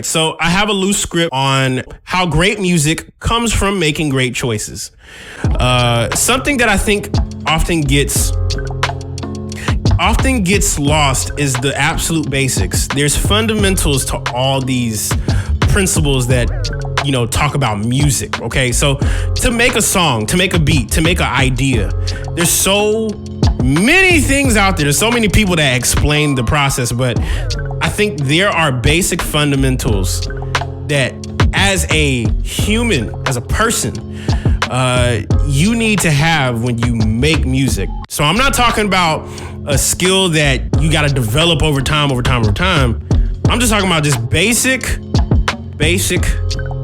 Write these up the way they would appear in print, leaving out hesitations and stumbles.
So I have a loose script on how great music comes from making great choices. Something that I think often gets lost is the absolute basics. There's fundamentals to all these principles that, talk about music. Okay, so to make a song, to make a beat, to make an idea, there's so many things out there. There's so many people that explain the process, but I think there are basic fundamentals that as a human, as a person, you need to have when you make music. So I'm not talking about a skill that you got to develop over time. I'm just talking about just basic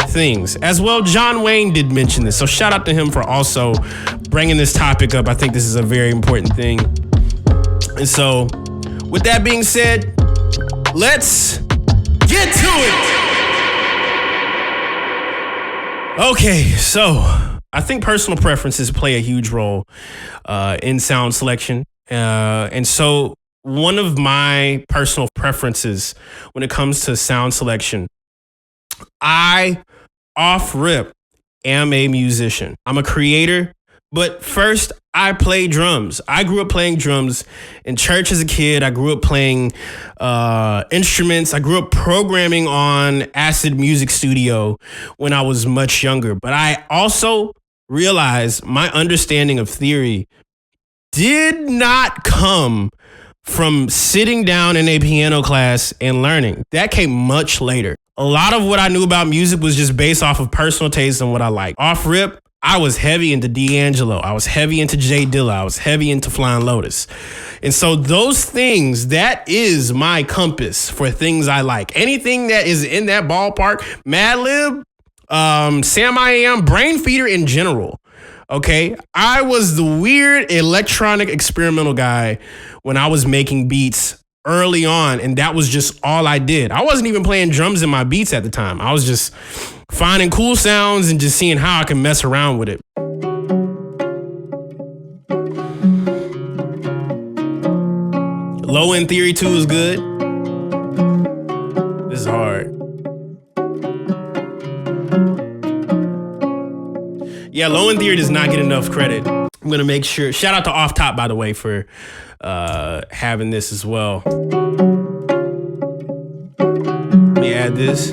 things. As well, John Wayne did mention this. So shout out to him for also bringing this topic up. I think this is a very important thing. And so with that being said, let's get to it. Okay, so I think personal preferences play a huge role in sound selection. And so one of my personal preferences when it comes to sound selection, I off rip am a musician. I'm a creator, but first I play drums. I grew up playing drums in church as a kid. I grew up playing instruments. I grew up programming on Acid Music Studio when I was much younger. But I also realized my understanding of theory did not come from sitting down in a piano class and learning. That came much later. A lot of what I knew about music was just based off of personal taste and what I like. Off rip, I was heavy into D'Angelo. I was heavy into Jay Dilla. I was heavy into Flying Lotus. And so those things, that is my compass for things I like. Anything that is in that ballpark, Madlib, Sam I Am, Brain Feeder in general. Okay, I was the weird electronic experimental guy when I was making beats early on, and that was just all I did. I wasn't even playing drums in my beats at the time. I was just finding cool sounds and just seeing how I can mess around with it. Low End Theory 2 is good. This is hard. Yeah, Low End Theory does not get enough credit. I'm going to make sure. Shout out to Off Top, by the way, for having this as well. Let me add this.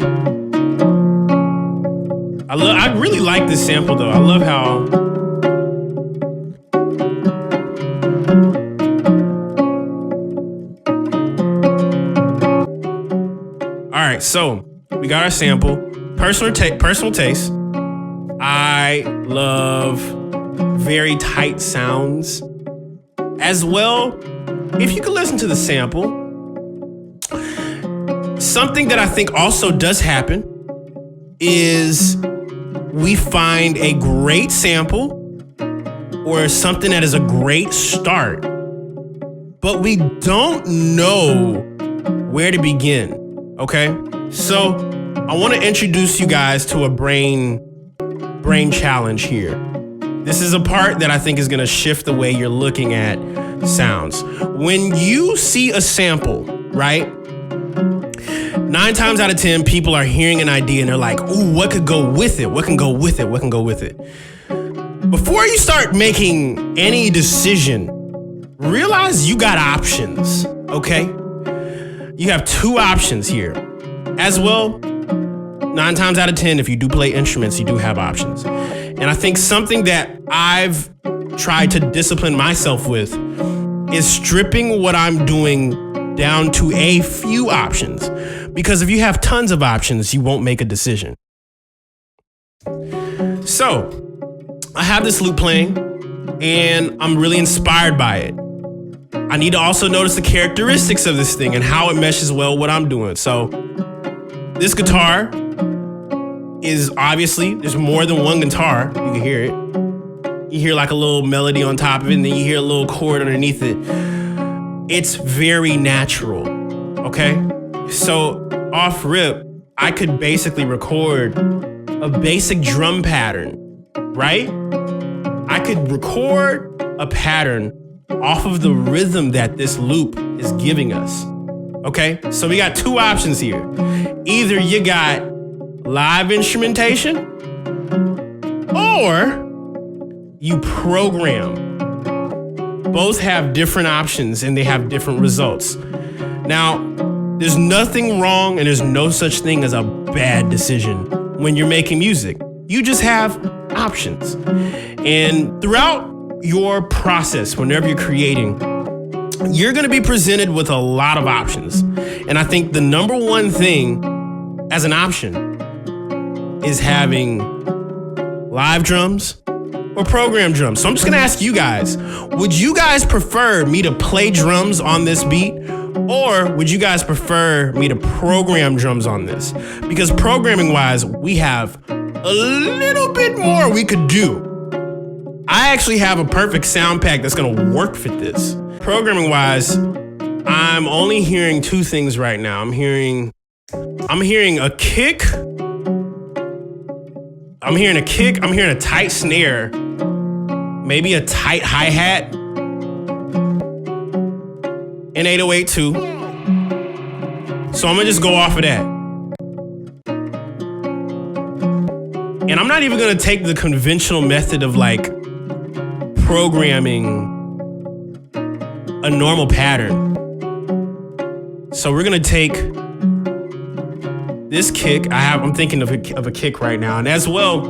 I really like this sample, though. I love how... All right, so we got our sample. Personal taste. I love very tight sounds. As well, if you can listen to the sample, something that I think also does happen is we find a great sample or something that is a great start, but we don't know where to begin, okay? So I want to introduce you guys to a brain challenge here. This is a part that I think is going to shift the way you're looking at sounds. When you see a sample, right? 9 times out of 10, people are hearing an idea and they're like, ooh, what could go with it? What can go with it? What can go with it? Before you start making any decision, realize you got options, okay? You have 2 options here. As well, 9 times out of 10, if you do play instruments, you do have options. And I think something that I've tried to discipline myself with is stripping what I'm doing down to a few options. Because if you have tons of options, you won't make a decision. So I have this loop playing and I'm really inspired by it. I need to also notice the characteristics of this thing and how it meshes well with what I'm doing. So this guitar is obviously, there's more than one guitar. You can hear it. You hear like a little melody on top of it, and then you hear a little chord underneath it. It's very natural, okay? So off rip, I could basically record a basic drum pattern, right? I could record a pattern off of the rhythm that this loop is giving us. Okay, so we got two options here. Either you got live instrumentation or you program. Both have different options and they have different results. Now, there's nothing wrong and there's no such thing as a bad decision when you're making music. You just have options. And throughout your process, whenever you're creating, you're going to be presented with a lot of options. And I think the number one thing as an option is having live drums or program drums. So I'm just going to ask you guys, would you guys prefer me to play drums on this beat? Or would you guys prefer me to program drums on this? Because programming wise, we have a little bit more we could do. I actually have a perfect sound pack that's gonna work for this. Programming wise, I'm only hearing two things right now. I'm hearing a kick. I'm hearing a tight snare, maybe a tight hi-hat, and 808 too. So I'm gonna just go off of that. And I'm not even gonna take the conventional method of like programming a normal pattern. So we're gonna take this kick. I'm thinking of a kick right now. And as well,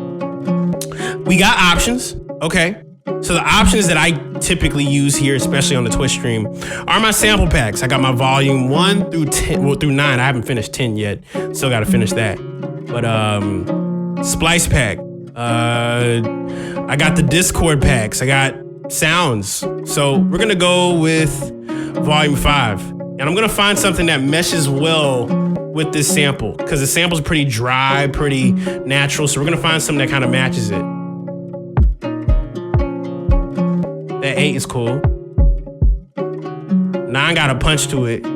we got options, okay? So the options that I typically use here, especially on the Twitch stream, are my sample packs. I got my volume 1 through 10, well, through 9. I haven't finished 10 yet. Still got to finish that. But splice pack. I got the Discord packs. I got sounds. So we're going to go with volume 5. And I'm going to find something that meshes well with this sample, because the sample's pretty dry, pretty natural. So we're going to find something that kind of matches it. That 8 is cool. 9 got a punch to it.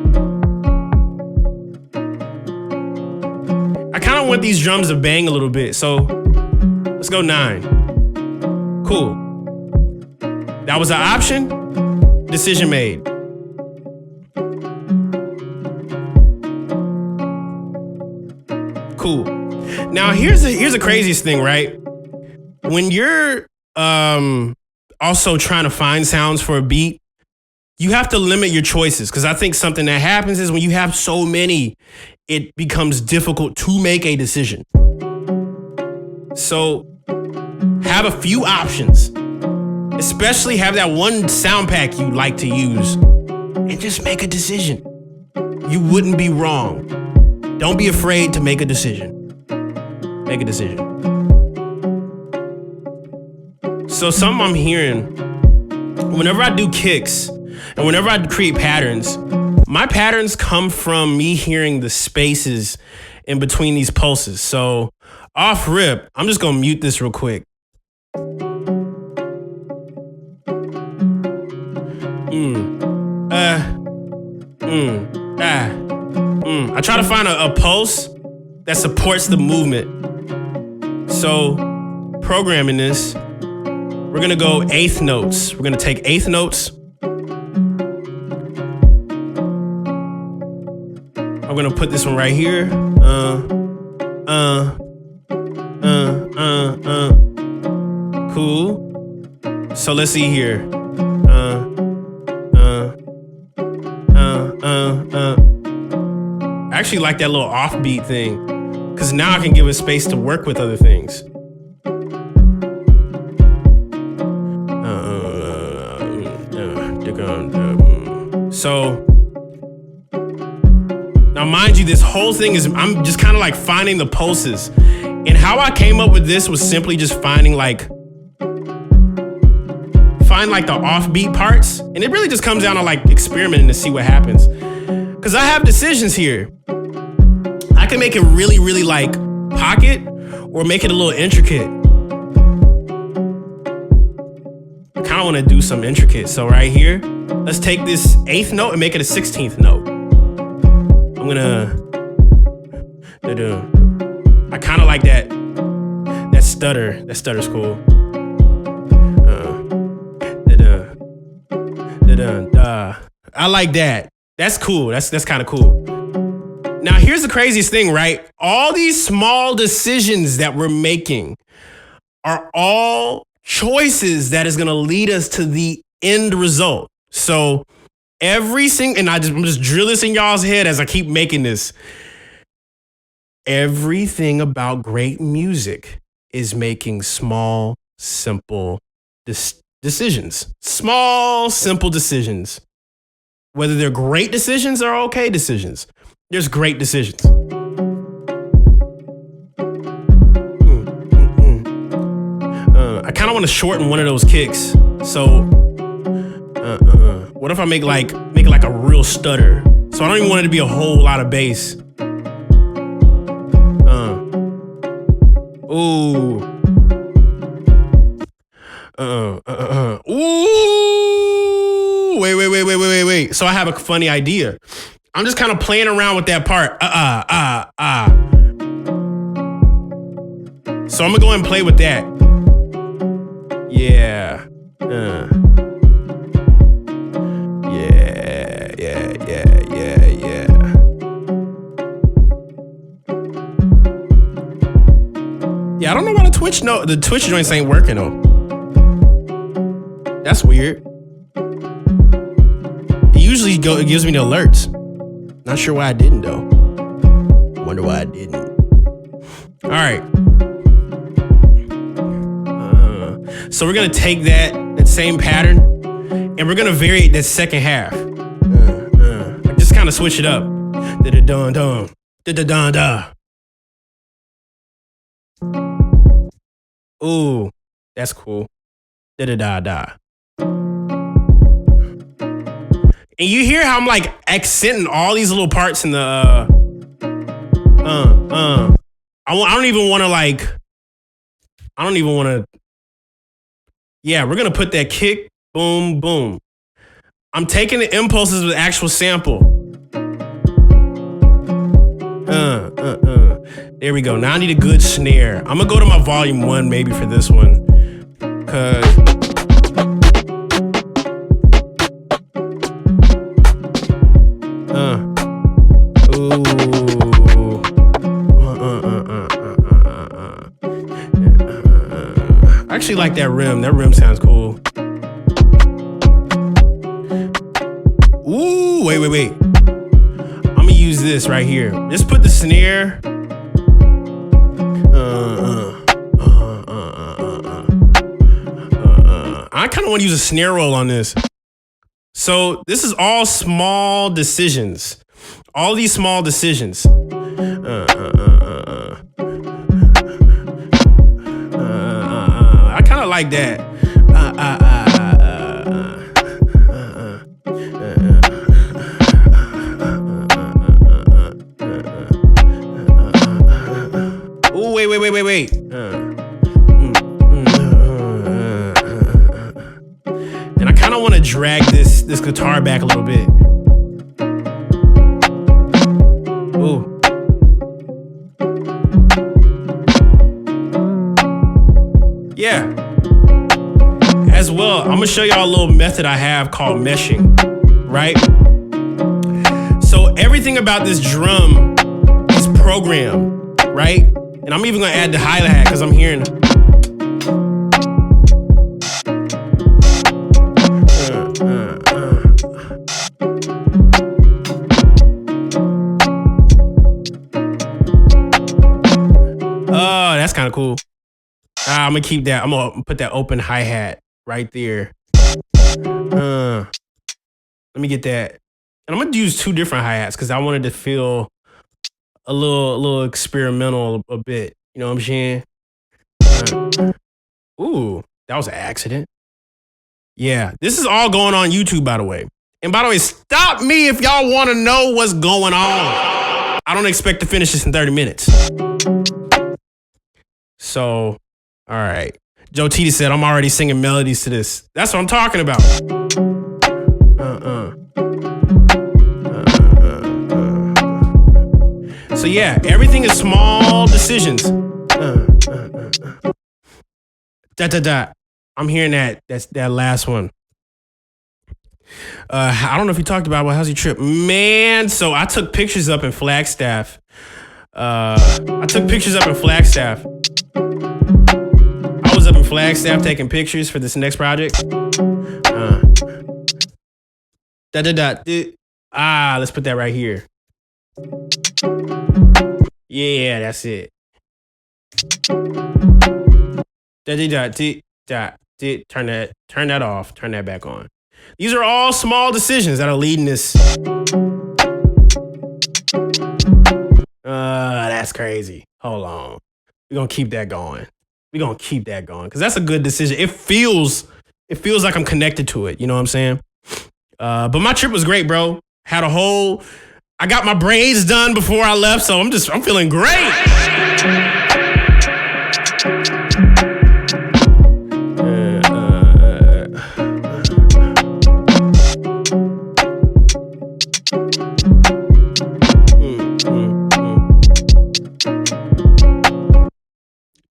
I kind of want these drums to bang a little bit, so let's go 9. Cool. That was an option. Decision made. Cool. Now here's the craziest thing, right? When you're also trying to find sounds for a beat, you have to limit your choices, because I think something that happens is when you have so many, it becomes difficult to make a decision. So have a few options, especially have that one sound pack you like to use, and just make a decision. You wouldn't be wrong. Don't be afraid to make a decision. Make a decision. So something I'm hearing, whenever I do kicks and whenever I create patterns, my patterns come from me hearing the spaces in between these pulses. So off rip, I'm just gonna mute this real quick. I try to find a pulse that supports the movement. So programming this, we're gonna go eighth notes. We're gonna take eighth notes. I'm gonna put this one right here. Cool. So let's see here. I actually like that little offbeat thing, because now I can give it space to work with other things. So now, mind you, this whole thing is, I'm just kind of like finding the pulses. And how I came up with this was simply just find like the offbeat parts. And it really just comes down to like experimenting to see what happens. Because I have decisions here. I can make it really, really like pocket, or make it a little intricate. I kind of want to do some intricate. So right here, let's take this eighth note and make it a 16th note. I'm gonna, I kind of like that stutter. That stutter's cool. I like that. That's cool. That's kind of cool. Now, here's the craziest thing, right? All these small decisions that we're making are all choices that is going to lead us to the end result. So every single, and I'm just drill this in y'all's head as I keep making this. Everything about great music is making small, simple decisions. Small, simple decisions. Whether they're great decisions or okay decisions, there's great decisions. I kind of want to shorten one of those kicks. So, what if I make it like a real stutter? So I don't even want it to be a whole lot of bass. Ooh. Ooh. Wait. So I have a funny idea. I'm just kind of playing around with that part. So I'm gonna go ahead and play with that. Yeah. Yeah. Yeah, I don't know why the Twitch joints ain't working though. That's weird. It usually it gives me the alerts. Not sure why I didn't though. Wonder why I didn't. All right. So we're gonna take that same pattern and we're gonna vary that second half. Just kind of switch it up. Da-da-dun-dun. Da-da-dun-dun. Ooh, that's cool. Da-da-da-da. And you hear how I'm like accenting all these little parts in the I don't even want to. Yeah, we're gonna put that kick, boom, boom. I'm taking the impulses with actual sample. There we go. Now I need a good snare. I'm gonna go to my volume 1 maybe for this one, cause. I actually like that rim. That rim sounds cool. Ooh, wait. I'm gonna use this right here. Just put the snare. I kind of want to use a snare roll on this. So this is all small decisions. All these small decisions. I kind of like that. Oh, wait. And I kind of want to drag this guitar back a little bit. Ooh. Yeah. As well, I'm gonna show y'all a little method I have called meshing, right? So everything about this drum is programmed, right? And I'm even gonna add the hi-hat because I'm hearing. Oh, that's kind of cool. I'm gonna keep that. I'm gonna put that open hi-hat right there. Let me get that. And I'm gonna use 2 different hi-hats because I wanted to feel a little experimental a bit. You know what I'm saying? Ooh, that was an accident. Yeah, this is all going on YouTube, by the way. And by the way, stop me if y'all want to know what's going on. I don't expect to finish this in 30 minutes. So, all right. Joe Tita said, I'm already singing melodies to this. That's what I'm talking about. So yeah, everything is small decisions. I'm hearing that. That's that last one. I don't know if you talked about, well, how's your trip? Man, so I took pictures up in Flagstaff. I took pictures up in Flagstaff. I was up in Flagstaff taking pictures for this next project. Let's put that right here. Yeah, that's it. Turn that off. Turn that back on. These are all small decisions that are leading this. That's crazy. Hold on. We're gonna keep that going. Because that's a good decision. It feels like I'm connected to it. You know what I'm saying? But my trip was great, bro. I got my braids done before I left, so I'm feeling great.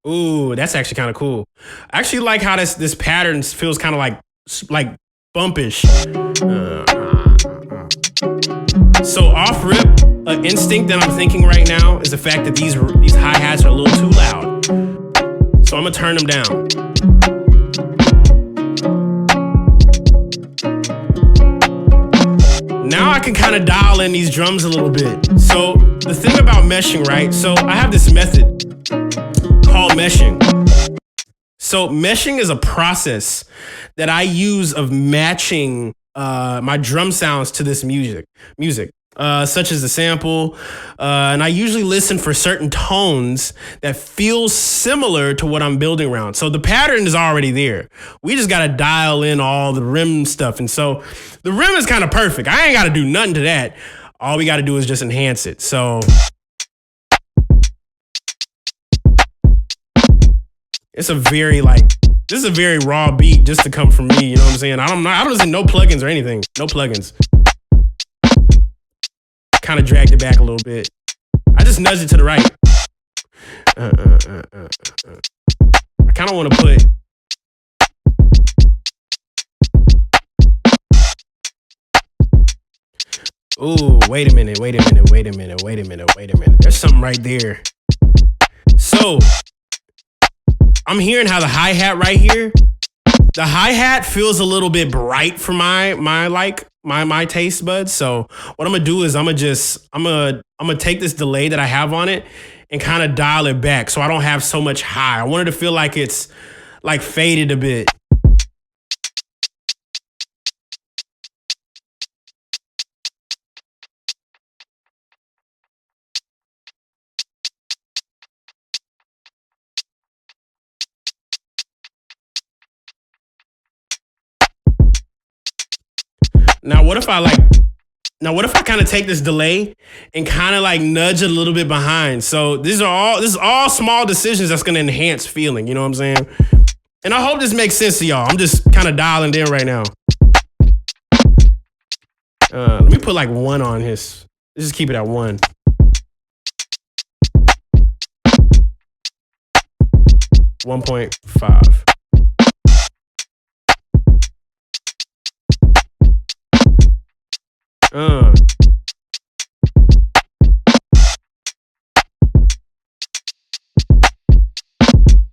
Ooh, that's actually kind of cool. I actually like how this pattern feels kind of like bumpish. So off rip, an instinct that I'm thinking right now is the fact that these hi-hats are a little too loud. So I'm gonna turn them down. Now I can kind of dial in these drums a little bit. So the thing about meshing, right? So I have this method called meshing. So meshing is a process that I use of matching my drum sounds to this music, such as the sample. And I usually listen for certain tones that feel similar to what I'm building around. So the pattern is already there. We just got to dial in all the rim stuff. And so the rim is kind of perfect. I ain't got to do nothing to that. All we got to do is just enhance it. So this is a very raw beat just to come from me. You know what I'm saying? I don't listen to no plugins or anything. No plugins. Kind of dragged it back a little bit. I just nudged it to the right. I kind of want to put. Ooh, wait a minute. There's something right there. So I'm hearing how the hi-hat right here, the hi-hat feels a little bit bright for my taste buds. So what I'm gonna do is I'm gonna take this delay that I have on it and kind of dial it back so I don't have so much high. I want it to feel like it's like faded a bit. Now what if I kind of take this delay and kind of like nudge it a little bit behind? So this is all small decisions that's gonna enhance feeling. You know what I'm saying? And I hope this makes sense to y'all. I'm just kind of dialing in right now. Let me put like 1 on his. Let's just keep it at 1. $1.5. A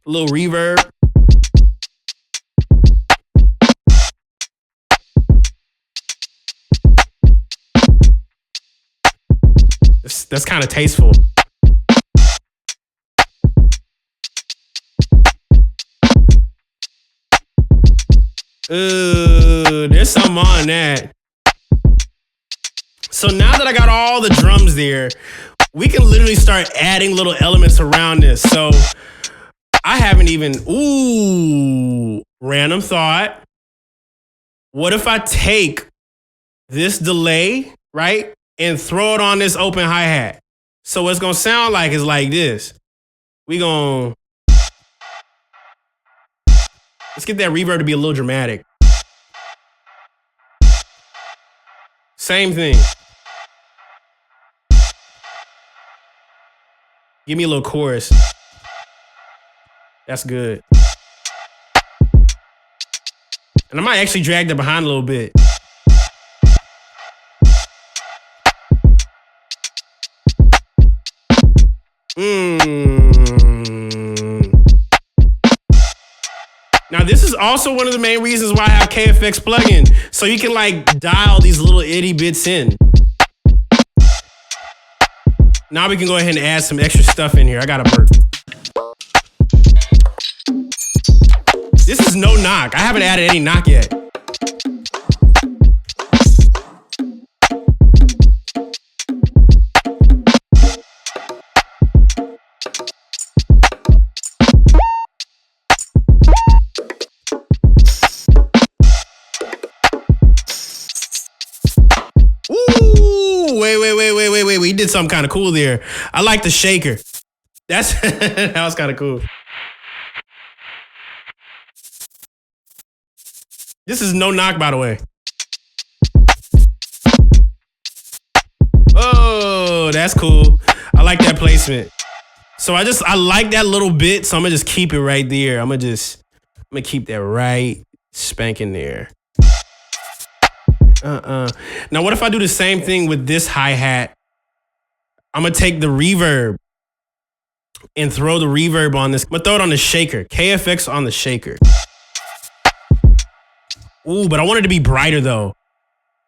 little reverb. That's kind of tasteful. Ooh, there's something on that. So now that I got all the drums there, we can literally start adding little elements around this. So I haven't even, random thought. What if I take this delay, right, and throw it on this open hi-hat? So what's going to sound like is like this. Let's get that reverb to be a little dramatic. Same thing. Give me a little chorus. That's good. And I might actually drag that behind a little bit. Now, this is also one of the main reasons why I have KFX plugin. So you can like dial these little itty bits in. Now we can go ahead and add some extra stuff in here. I got a burp. This is no knock. I haven't added any knock yet. Wait. We did something kind of cool there. I like the shaker. That was kind of cool. This is no knock, by the way. Oh, that's cool. I like that placement. So I like that little bit, so I'm gonna just keep it right there. I'm gonna keep that right spanking there. Now, what if I do the same thing with this hi-hat? I'm gonna take the reverb and throw the reverb on this. I'm gonna throw it on the shaker. KFX on the shaker. Ooh, but I want it to be brighter though.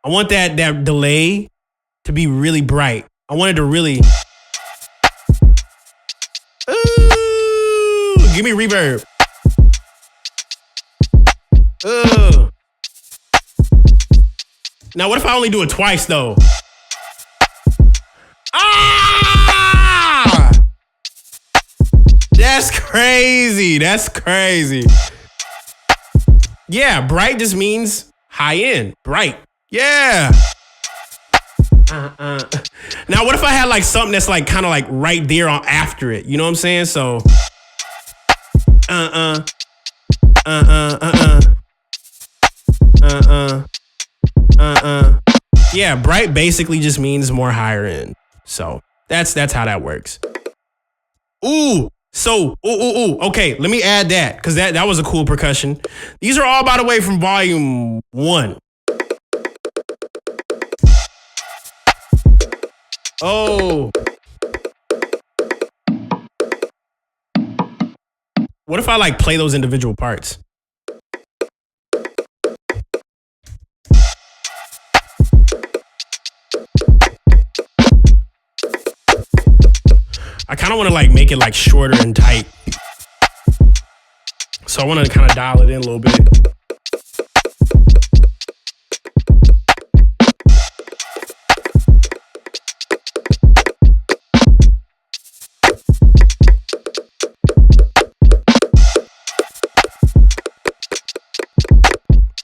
I want that delay to be really bright. I want it to really. Ooh, give me reverb. Ooh. Now, what if I only do it twice, though? Ah! That's crazy. That's crazy. Yeah, bright just means high end. Bright. Yeah. Now, what if I had like something that's like kind of like right there on after it? You know what I'm saying? So, Yeah, bright basically just means more higher end. So that's how that works. Ooh. Okay, let me add that because that was a cool percussion. These are all, by the way, from volume 1. Oh. What if I like play those individual parts? I kind of want to like make it like shorter and tight. So I want to kind of dial it in a little bit.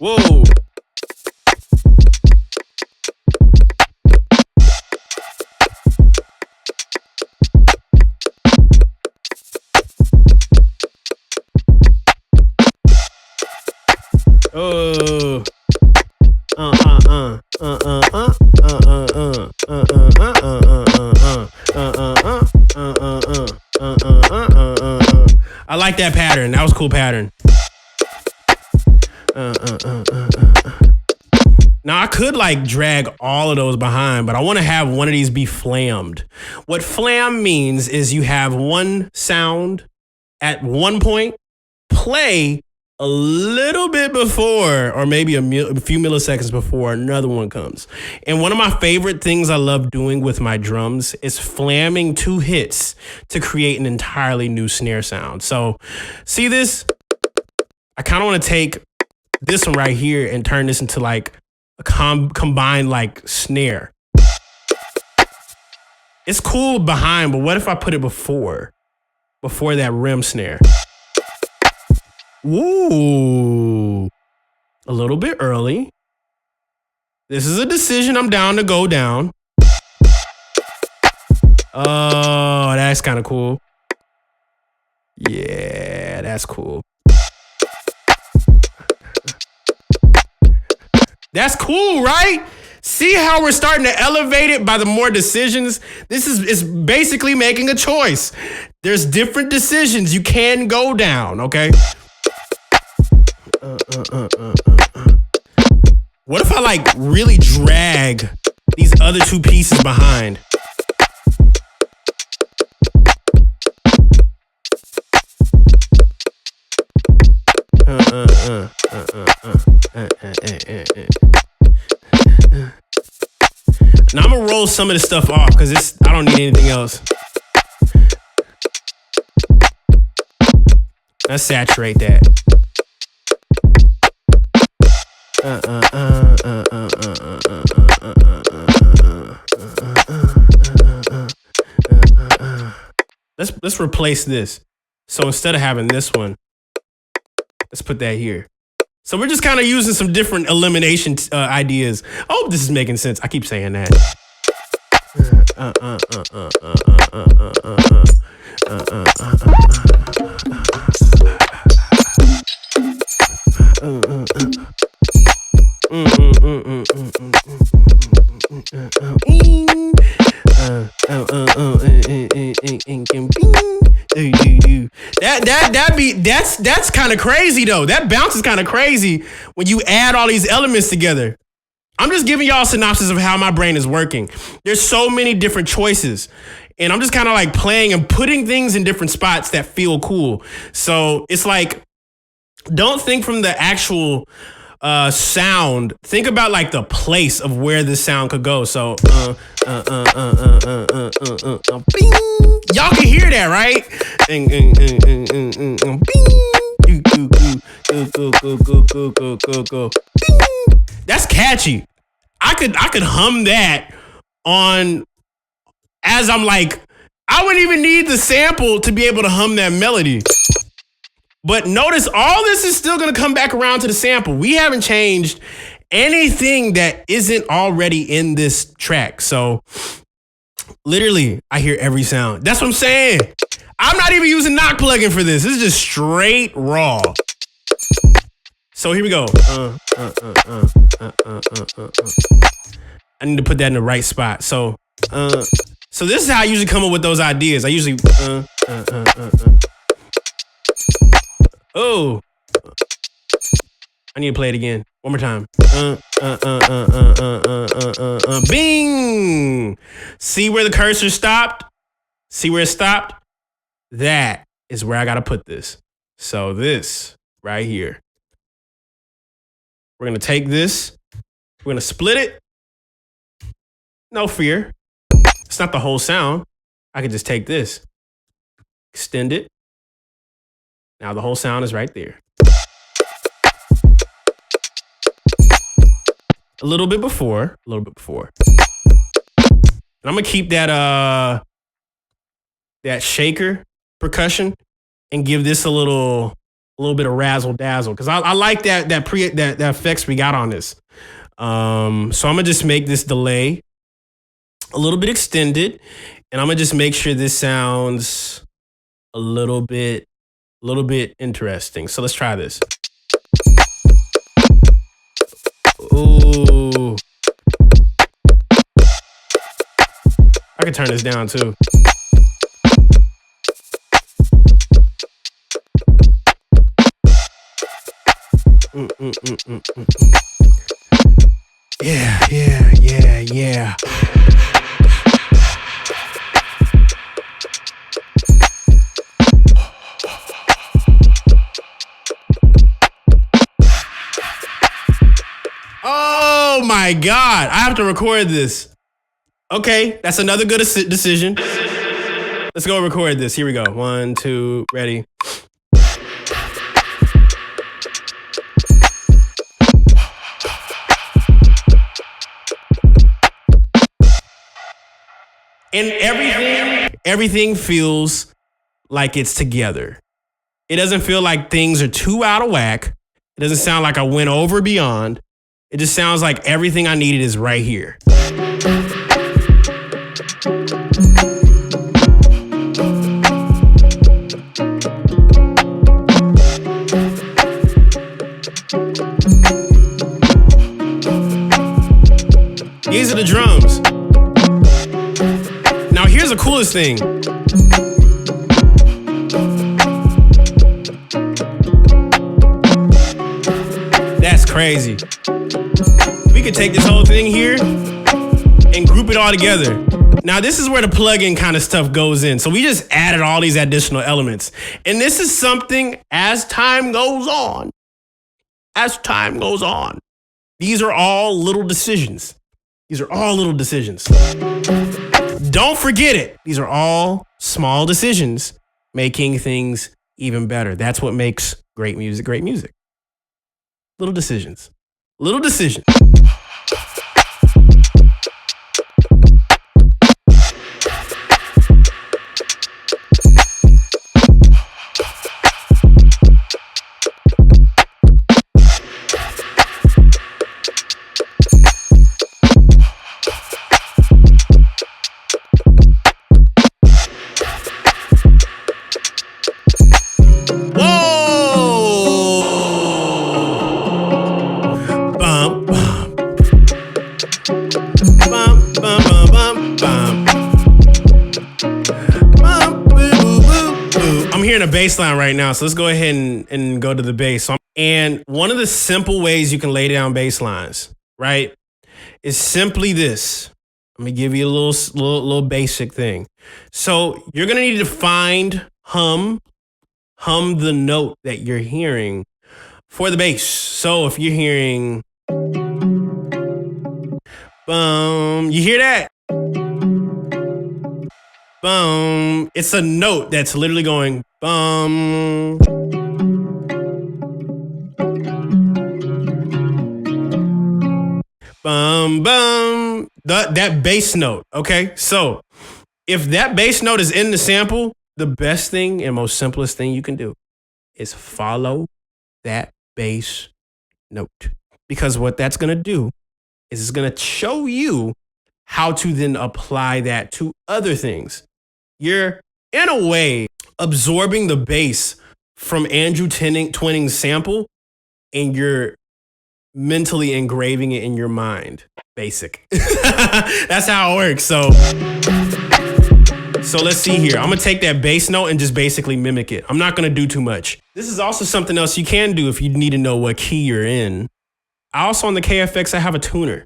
Whoa. I like that pattern. That was a cool pattern. Now I could like drag all of those behind, but I want to have one of these be flammed. What flam means is you have one sound at one point, play a little bit before, or maybe a few milliseconds before another one comes. And one of my favorite things I love doing with my drums is flamming 2 hits to create an entirely new snare sound. So see this? I kind of want to take this one right here and turn this into like a combined like snare. It's cool behind, but what if I put it before that rim snare? Ooh, a little bit early. This is a decision I'm down to go down. Oh, that's kind of cool. Yeah, that's cool. That's cool, right? See how we're starting to elevate it by the more decisions? This is basically making a choice. There's different decisions you can go down, okay? What if I like really drag these other 2 pieces behind? Now I'm gonna roll some of this stuff off because I don't need anything else. Let's saturate that. Let's replace this. So instead of having this one, let's put that here. So we're just kind of using some different elimination ideas. I hope this is making sense. I keep saying that. That's kind of crazy though. That bounce is kind of crazy when you add all these elements together. I'm just giving y'all a synopsis of how my brain is working. There's so many different choices. And I'm just kind of like playing and putting things in different spots that feel cool. So it's like, don't think from the actual sound. Think about like the place of where this sound could go. So, bing. Y'all can hear that, right? Bing. That's catchy. I could hum that on as I'm like, I wouldn't even need the sample to be able to hum that melody. But notice all this is still going to come back around to the sample. We haven't changed anything that isn't already in this track. So literally, I hear every sound. That's what I'm saying. I'm not even using knock plugin for this. This is just straight raw. So here we go. I need to put that in the right spot. So this is how I usually come up with those ideas. I usually Oh, I need to play it again. One more time. Bing. See where the cursor stopped? See where it stopped? That is where I got to put this. So this right here. We're going to take this. We're going to split it. No fear. It's not the whole sound. I can just take this, extend it. Now the whole sound is right there. A little bit before. And I'm gonna keep that that shaker percussion and give this a little bit of razzle dazzle because I like that effects we got on this. So I'm gonna just make this delay a little bit extended, and I'm gonna just make sure this sounds a little bit interesting. So let's try this. Ooh. I can turn this down too. Yeah. Oh my God, I have to record this. Okay, that's another good decision. Let's go record this. Here we go. 1, 2, ready. And everything feels like it's together. It doesn't feel like things are too out of whack. It doesn't sound like I went over beyond. It just sounds like everything I needed is right here. These are the drums. Now here's the coolest thing. That's crazy. We could take this whole thing here and group it all together. Now this is where the plugin kind of stuff goes in. So we just added all these additional elements. And this is something as time goes on, These are all little decisions. These are all little decisions. Don't forget it. These are all small decisions making things even better. That's what makes great music great music. Little decisions. Little decisions. I'm hearing a bass line right now, so let's go ahead and go to the bass. And one of the simple ways you can lay down bass lines, right, is simply this. Let me give you a little basic thing. So you're gonna need to hum the note that you're hearing for the bass. So if you're hearing, you hear that? It's a note that's literally going bum. Bum. That bass note. Okay. So if that bass note is in the sample, the best thing and most simplest thing you can do is follow that bass note. Because what that's going to do is it's going to show you how to then apply that to other things. You're, in a way, absorbing the bass from Andrew Twining's sample, and you're mentally engraving it in your mind. Basic. That's how it works. So let's see here. I'm going to take that bass note and just basically mimic it. I'm not going to do too much. This is also something else you can do if you need to know what key you're in. Also on the KFX, I have a tuner.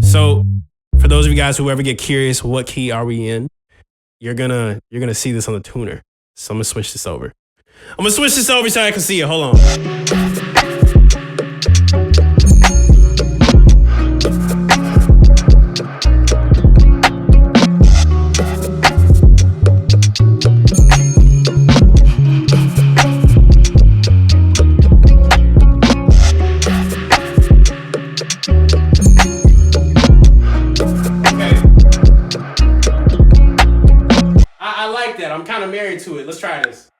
So for those of you guys who ever get curious, what key are we in? You're gonna see this on the tuner. So I'm gonna switch this over. So I can see it. Hold on. I like that. I'm kind of married to it. Let's try this.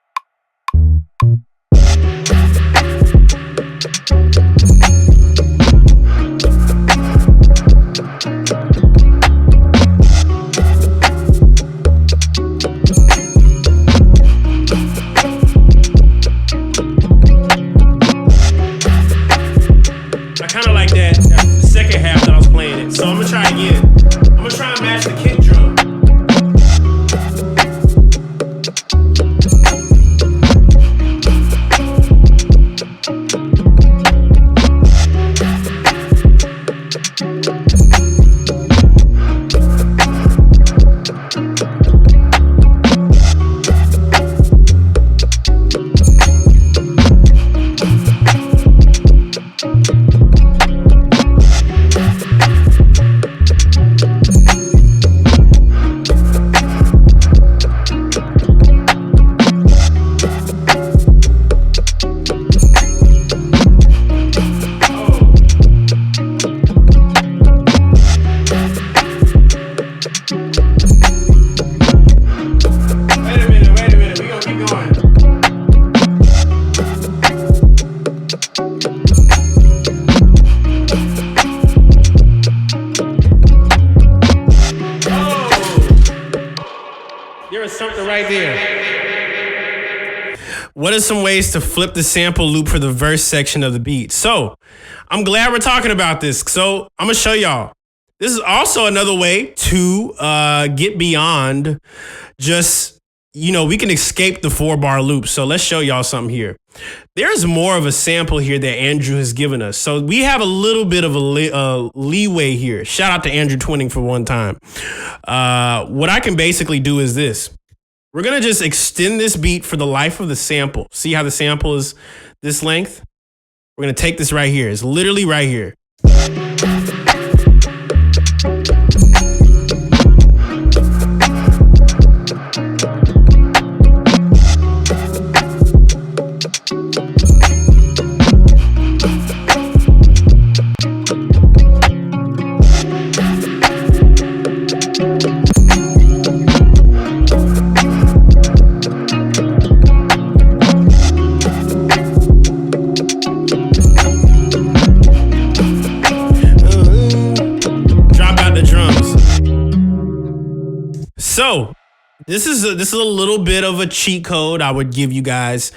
I kind of like that second half that I was playing it. So I'm going to try again. I'm going to try and match the kick drum. Something right there. What are some ways to flip the sample loop for the verse section of the beat? So I'm glad we're talking about this. So I'm going to show y'all. This is also another way to get beyond just, we can escape the 4-bar loop. So let's show y'all something here. There's more of a sample here that Andrew has given us. So we have a little bit of a leeway here. Shout out to Andrew Twining for one time. What I can basically do is this. We're going to just extend this beat for the life of the sample. See how the sample is this length? We're going to take this right here. It's literally right here. So this is a little bit of a cheat code I would give you guys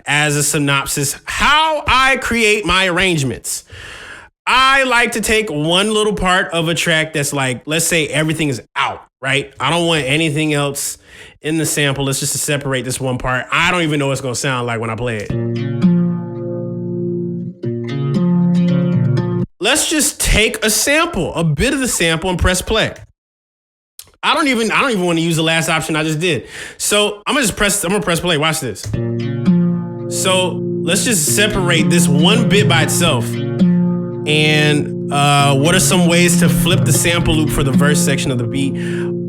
as a synopsis. How I create my arrangements. I like to take one little part of a track that's like, let's say everything is out, right? I don't want anything else in the sample. Let's just separate this one part. I don't even know what it's going to sound like when I play it. Let's just take a sample, a bit of the sample, and press play. I don't even want to use the last option I just did. So I'm gonna press play. Watch this. So let's just separate this one bit by itself. And what are some ways to flip the sample loop for the verse section of the beat?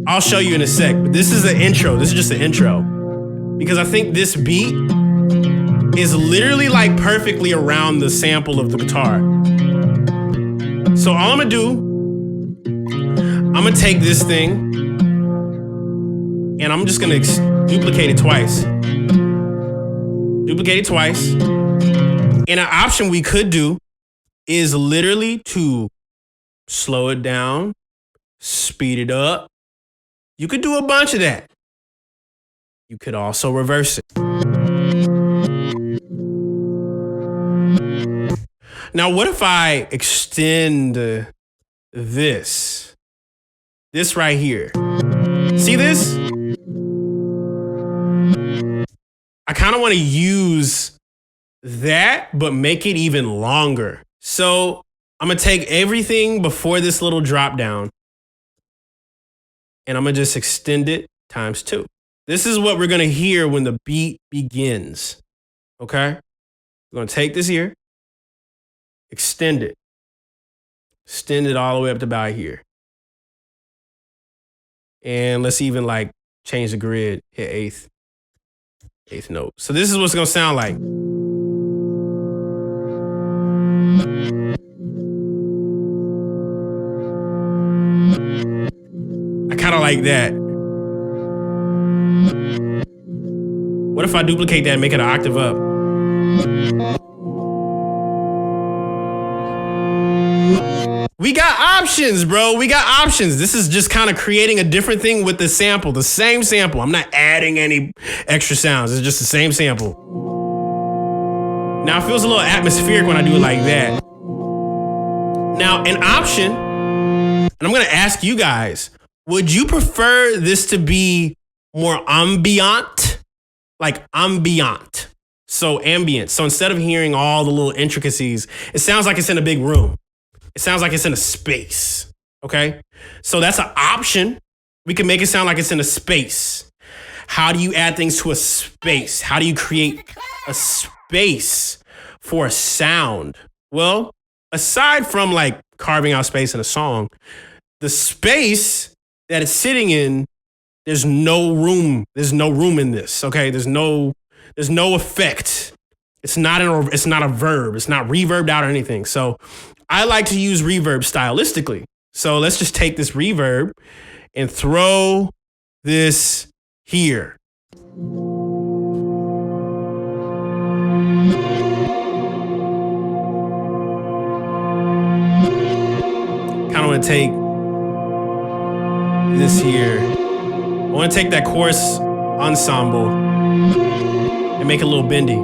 I'll show you in a sec. But this is the intro. This is just the intro. Because I think this beat is literally like perfectly around the sample of the guitar. So all I'm gonna do, I'm gonna take this thing and I'm just gonna duplicate it twice. Duplicate it twice. And an option we could do is literally to slow it down, speed it up. You could do a bunch of that. You could also reverse it. Now, what if I extend this right here? See this? I kind of want to use that, but make it even longer. So I'm going to take everything before this little drop down and I'm going to just extend it times 2. This is what we're going to hear when the beat begins. Okay? We're going to take this here, extend it all the way up to about here. And let's even like change the grid, hit eighth note. So this is what's going to sound like. I kind of like that. What if I duplicate that and make it an octave up? We got options, bro. We got options. This is just kind of creating a different thing with the sample, the same sample. I'm not adding any extra sounds. It's just the same sample. Now it feels a little atmospheric when I do it like that. Now an option, and I'm going to ask you guys, would you prefer this to be more ambient? Like ambient. So ambient. So instead of hearing all the little intricacies, it sounds like it's in a big room. It sounds like it's in a space, okay? So that's an option. We can make it sound like it's in a space. How do you add things to a space? How do you create a space for a sound? Well, aside from like carving out space in a song, the space that it's sitting in, there's no room. There's no room in this, okay? There's no effect. It's not a verb. It's not reverbed out or anything. So I like to use reverb stylistically. So let's just take this reverb and throw this here. Kind of want to take this here. I want to take that chorus ensemble and make it a little bendy.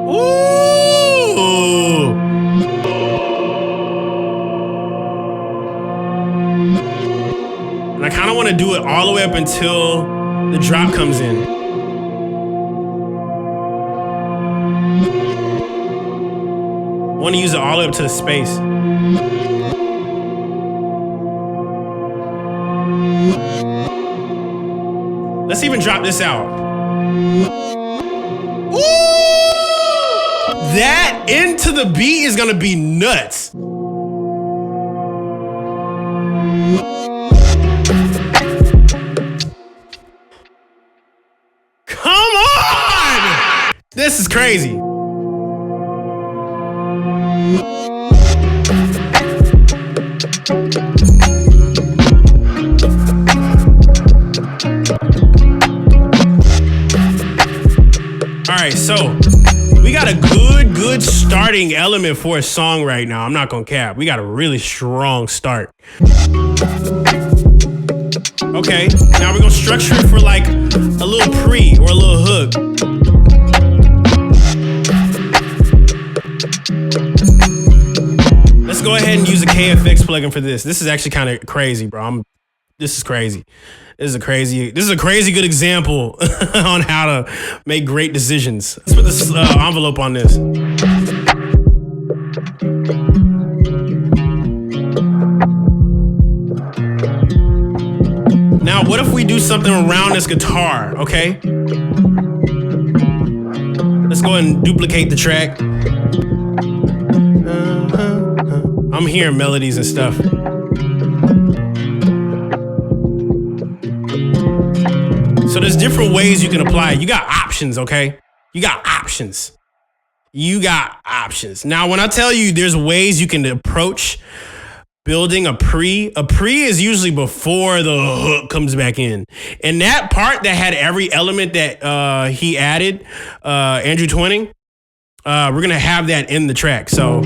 Ooh! And I kind of want to do it all the way up until the drop comes in. I want to use it all the way up to the space. Let's even drop this out. Ooh! That into the beat is gonna be nuts. Come on! This is crazy. All right, so we got a good starting element for a song right now. I'm not gonna cap. We got a really strong start. Okay, now we're gonna structure it for like a little pre or a little hook. Let's go ahead and use a KFX plugin for this. This is actually kind of crazy, bro. This is crazy. This is a crazy good example on how to make great decisions. Let's put this envelope on this. Now, what if we do something around this guitar, okay? Let's go ahead and duplicate the track. I'm hearing melodies and stuff. So there's different ways you can apply it. You got options, okay? You got options. Now, when I tell you there's ways you can approach building a pre is usually before the hook comes back in. And that part that had every element that he added, Andrew Twining, we're going to have that in the track. So I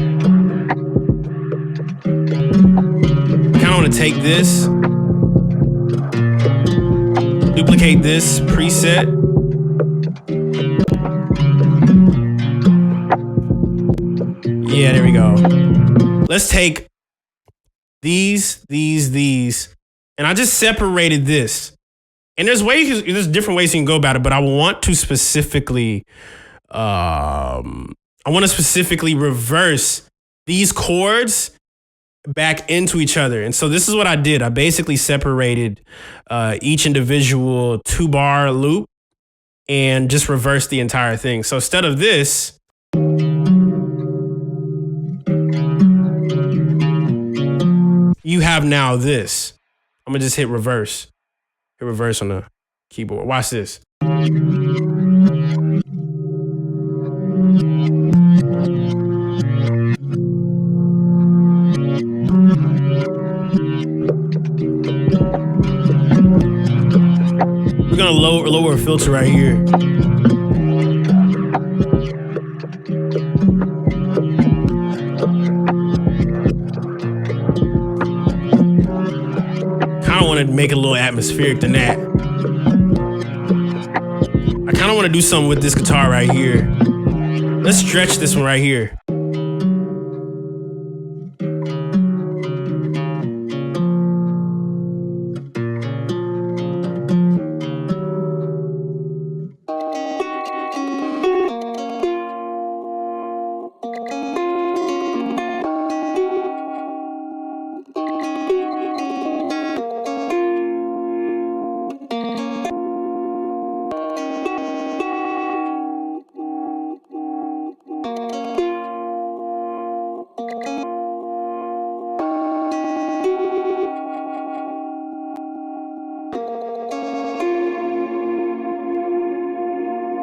kind of want to take this, duplicate this preset. Yeah, there we go. Let's take these, and I just separated this. And there's different ways you can go about it, but I want to specifically, reverse these chords back into each other. And so this is what I did. I basically separated each individual 2-bar loop and just reversed the entire thing. So instead of this, you have now this. I'm gonna just hit reverse. Hit reverse on the keyboard. Watch this. We're gonna lower a filter right here. I want to make it a little atmospheric than that. I kind of want to do something with this guitar right here. Let's stretch this one right here.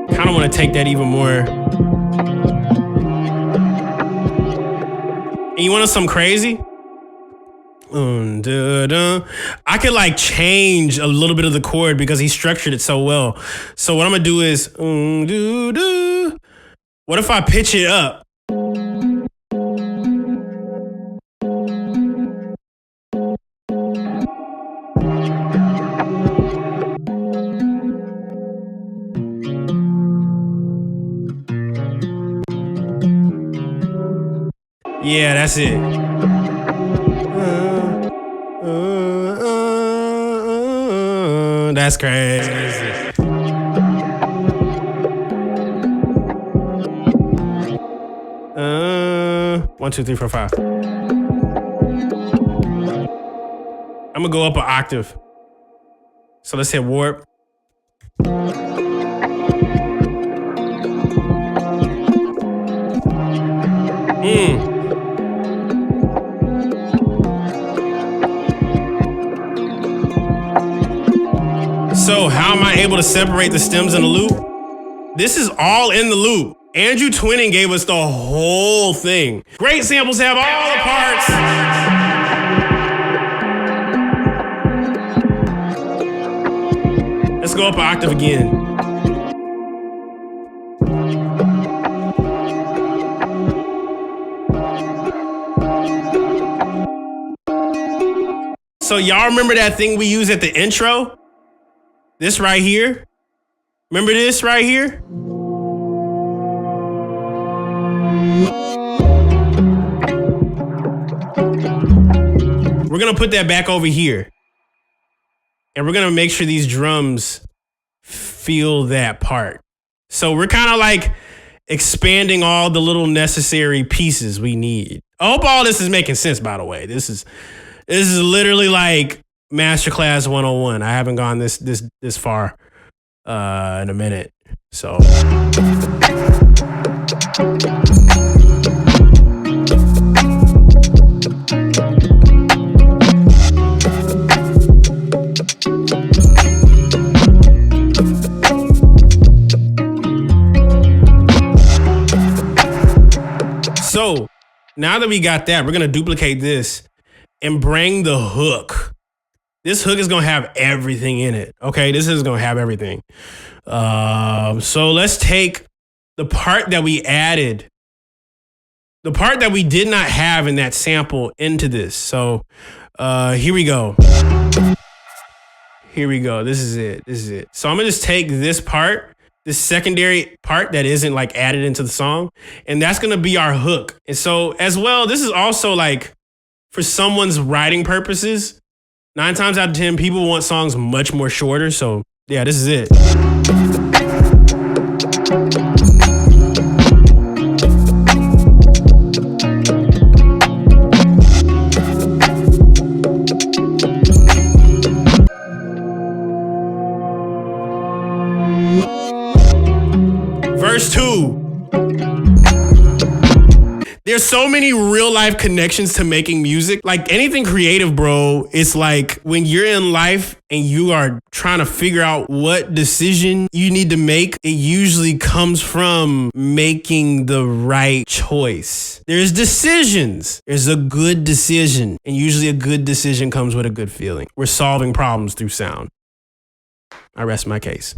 Kind of want to take that even more. And you want something crazy? I could like change a little bit of the chord because he structured it so well. So what I'm gonna do is, what if I pitch it up? Yeah, that's it. That's crazy. 1, 2, 3, 4, 5. I'm gonna go up an octave. So let's hit warp. So how am I able to separate the stems in the loop? This is all in the loop. Andrew Twinning gave us the whole thing. Great samples have all the parts. Let's go up an octave again. So y'all remember that thing we use at the intro? This right here? Remember this right here? We're gonna put that back over here. And we're gonna make sure these drums feel that part. So we're kind of like expanding all the little necessary pieces we need. I hope all this is making sense, by the way. This is literally like Masterclass 101. I haven't gone this far in a minute. So So now that we got that, we're gonna duplicate this and bring the hook. This hook is gonna have everything in it. Okay, this is gonna have everything. So let's take the part that we added, the part that we did not have in that sample into this. So here we go. Here we go. This is it. So I'm gonna just take this part, this secondary part that isn't like added into the song, and that's gonna be our hook. And so as well, this is also like for someone's writing purposes. 9 times out of 10, people want songs much more shorter. So yeah, this is it. Verse 2. There's so many real life connections to making music. Like anything creative, bro, it's like when you're in life and you are trying to figure out what decision you need to make, it usually comes from making the right choice. There's decisions. There's a good decision. And usually a good decision comes with a good feeling. We're solving problems through sound. I rest my case.